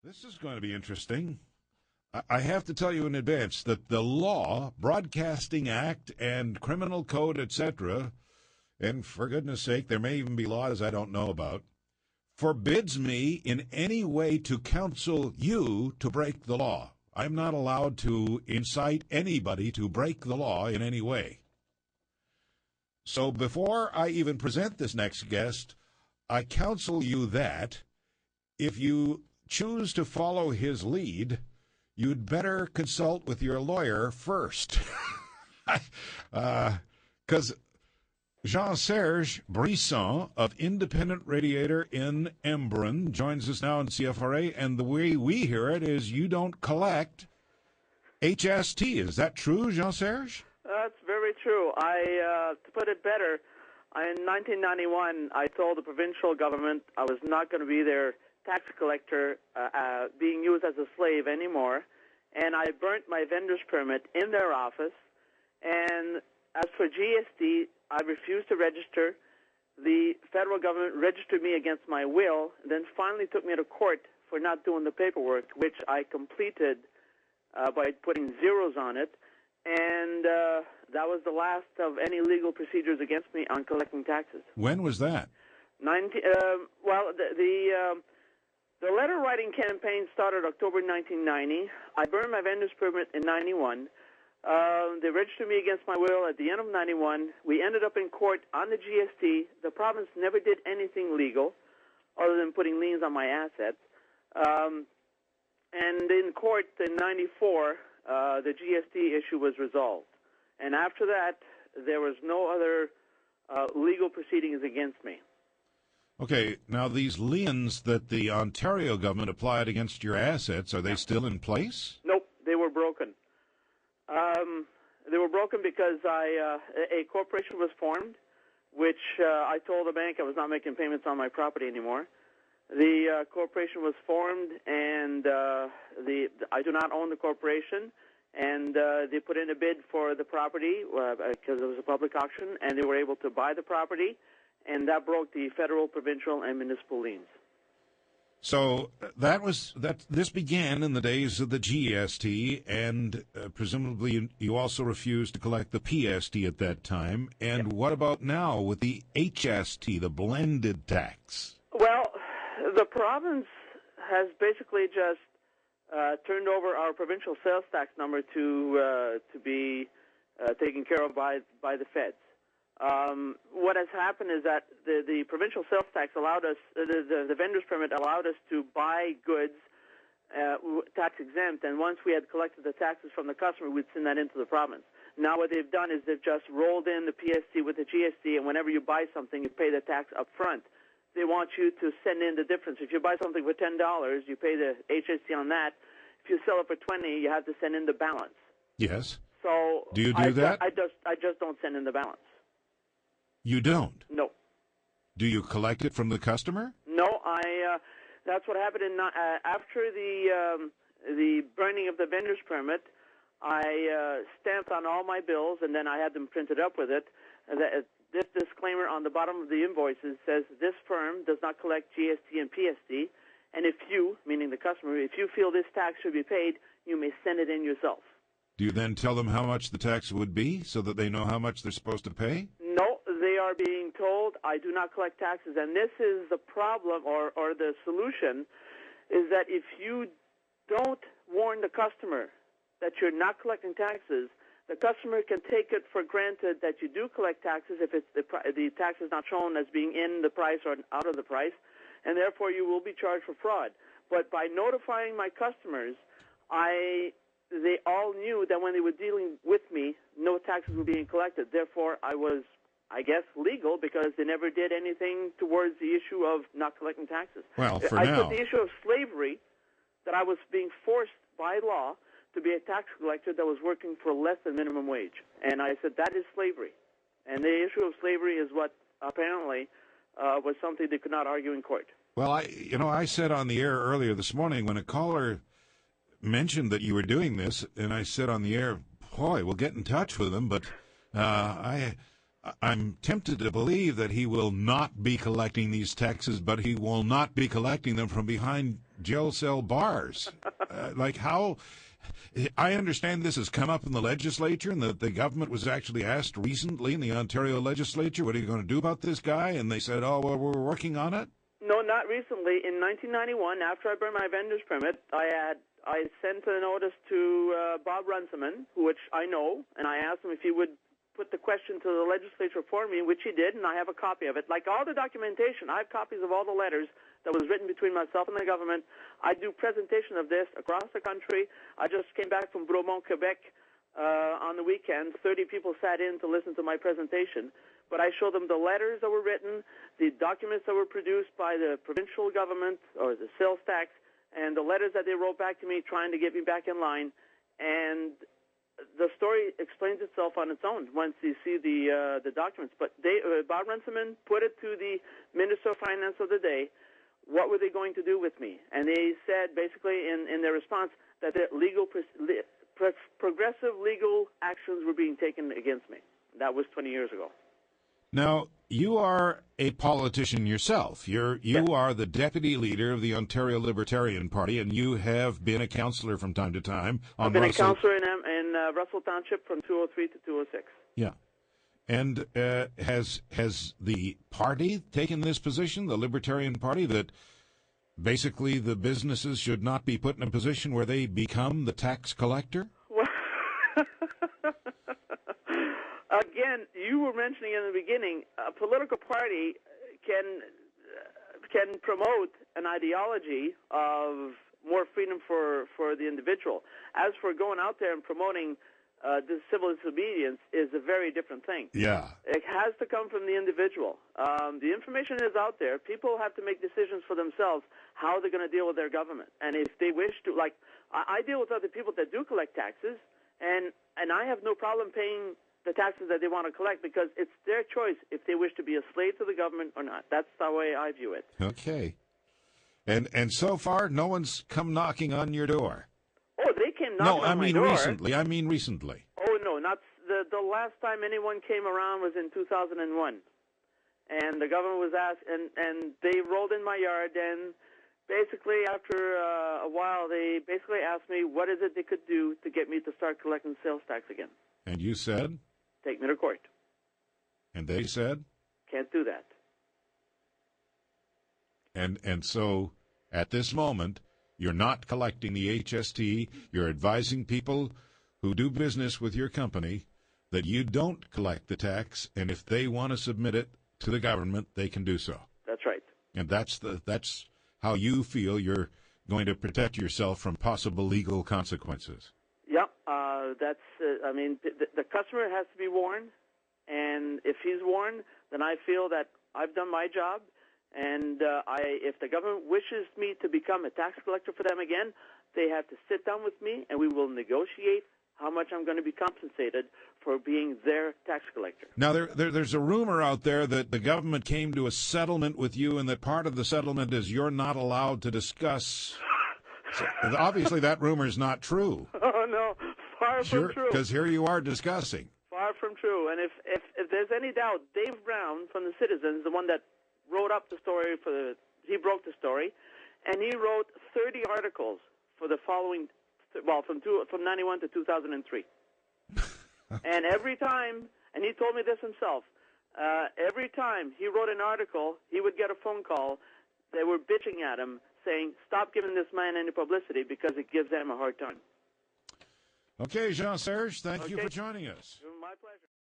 This is going to be interesting. I have to tell you in advance that the law, Broadcasting Act, and Criminal Code, etc., and for goodness sake, there may even be laws I don't know about, forbids me in any way to counsel you to break the law. I'm not allowed to incite anybody to break the law in any way. So before I even present this next guest, I counsel you that if you choose to follow his lead, you'd better consult with your lawyer first. Because Jean-Serge Brisson of Independent Radiator in Embrun joins us now in CFRA, and the way we hear it is you don't collect HST. Is that true, Jean-Serge? That's very true. To put it better, in 1991, I told the provincial government I was not going to be their tax collector being used as a slave anymore, and I burnt my vendor's permit in their office. And as for GST, I refused to register. The federal government registered me against my will, and then finally took me to court for not doing the paperwork, which I completed by putting zeros on it. And that was the last of any legal procedures against me on collecting taxes. When was that? The letter writing campaign started October 1990. I burned my vendor's permit in 91. They registered me against my will at the end of 91. We ended up in court on the GST. The province never did anything legal other than putting liens on my assets. And in court in 94, the GST issue was resolved. And after that, there was no other legal proceedings against me. Okay, now these liens that the Ontario government applied against your assets, are they still in place? Nope, they were broken. They were broken because a corporation was formed, which I told the bank I was not making payments on my property anymore. The corporation was formed, and I do not own the corporation, and they put in a bid for the property because it was a public auction, and they were able to buy the property, and that broke the federal, provincial, and municipal liens. So this began in the days of the GST, and presumably you also refused to collect the PST at that time. And what about now with the HST, the blended tax? Well, the province has basically just turned over our provincial sales tax number to be taken care of by the feds. What has happened is that the provincial sales tax allowed us, the vendor's permit allowed us to buy goods tax exempt, and once we had collected the taxes from the customer, we'd send that into the province. Now what they've done is they've just rolled in the PST with the GST, and whenever you buy something, you pay the tax up front. They want you to send in the difference. If you buy something for $10, you pay the HST on that. If you sell it for $20, you have to send in the balance. Yes. So do you do that? I just don't send in the balance. You don't? No. Do you collect it from the customer? No, that's what happened after the burning of the vendor's permit. I stamped on all my bills, and then I had them printed up with it. This disclaimer on the bottom of the invoices says, this firm does not collect GST and PST, and if you, meaning the customer, if you feel this tax should be paid, you may send it in yourself. Do you then tell them how much the tax would be so that they know how much they're supposed to pay? No, they are being told I do not collect taxes, and this is the problem or the solution, is that if you don't warn the customer that you're not collecting taxes, the customer can take it for granted that you do collect taxes if it's the tax is not shown as being in the price or out of the price, and therefore you will be charged for fraud. But by notifying my customers, they all knew that when they were dealing with me, no taxes were being collected. Therefore, I was, I guess, legal because they never did anything towards the issue of not collecting taxes. Well, for I now. put the issue of slavery, that I was being forced by law to be a tax collector that was working for less than minimum wage. And I said, that is slavery. And the issue of slavery is what apparently was something they could not argue in court. Well, I said on the air earlier this morning when a caller mentioned that you were doing this, and I said on the air, boy, we'll get in touch with him, but I'm tempted to believe that he will not be collecting these taxes, but he will not be collecting them from behind jail cell bars. Like how... I understand this has come up in the legislature and that the government was actually asked recently in the Ontario legislature, what are you going to do about this guy? And they said, oh, well, we're working on it. No, not recently. In 1991, after I burned my vendor's permit, I sent a notice to Bob Runciman, which I know, and I asked him if he would put the question to the legislature for me, which he did, and I have a copy of it. Like all the documentation, I have copies of all the letters that was written between myself and the government. I do presentation of this across the country. I just came back from Bromont, Quebec on the weekend. 30 people sat in to listen to my presentation. But I showed them the letters that were written, the documents that were produced by the provincial government or the sales tax, and the letters that they wrote back to me trying to get me back in line. And the story explains itself on its own once you see the documents. But Bob Runciman put it to the Minister of Finance of the day. What were they going to do with me? And they said, basically, in their response, that the progressive legal actions were being taken against me. That was 20 years ago. Now, you are a politician yourself. You Yes. are the deputy leader of the Ontario Libertarian Party, and you have been a councillor from time to time on I've been Russell. a councillor in Russell Township from 203 to 206. Yeah. And has the party taken this position, the Libertarian Party, that basically the businesses should not be put in a position where they become the tax collector? Well, again, you were mentioning in the beginning, a political party can promote an ideology of more freedom for the individual. As for going out there and promoting the civil disobedience is a very different thing. Yeah. It has to come from the individual. The information is out there. People have to make decisions for themselves how they're going to deal with their government. And if they wish to, like, I deal with other people that do collect taxes, and I have no problem paying the taxes that they want to collect because it's their choice if they wish to be a slave to the government or not. That's the way I view it. Okay. And so far, no one's come knocking on your door. Oh, they came knocking on my door. Recently. I mean recently. Oh, no, not the last time anyone came around was in 2001. And the government was asked, and they rolled in my yard, and basically after a while, they basically asked me what is it they could do to get me to start collecting sales tax again. And you said? Take me to court. And they said? Can't do that. And so, at this moment, you're not collecting the HST. You're advising people who do business with your company that you don't collect the tax, and if they want to submit it to the government, they can do so. That's right. And that's how you feel you're going to protect yourself from possible legal consequences. Yeah, that's. I mean, the customer has to be warned, and if he's warned, then I feel that I've done my job. And if the government wishes me to become a tax collector for them again, they have to sit down with me, and we will negotiate how much I'm going to be compensated for being their tax collector. Now, there's a rumor out there that the government came to a settlement with you, and that part of the settlement is you're not allowed to discuss. So, obviously, that rumor is not true. Oh, no, far from true. Because here you are discussing. Far from true. And if there's any doubt, Dave Brown from the Citizens, the one that wrote up the story he broke the story, and he wrote 30 articles for the following, from 91 to 2003. And every time, and he told me this himself, every time he wrote an article, he would get a phone call. They were bitching at him, saying, stop giving this man any publicity because it gives them a hard time. Okay, Jean-Serge, thank you for joining us. My pleasure.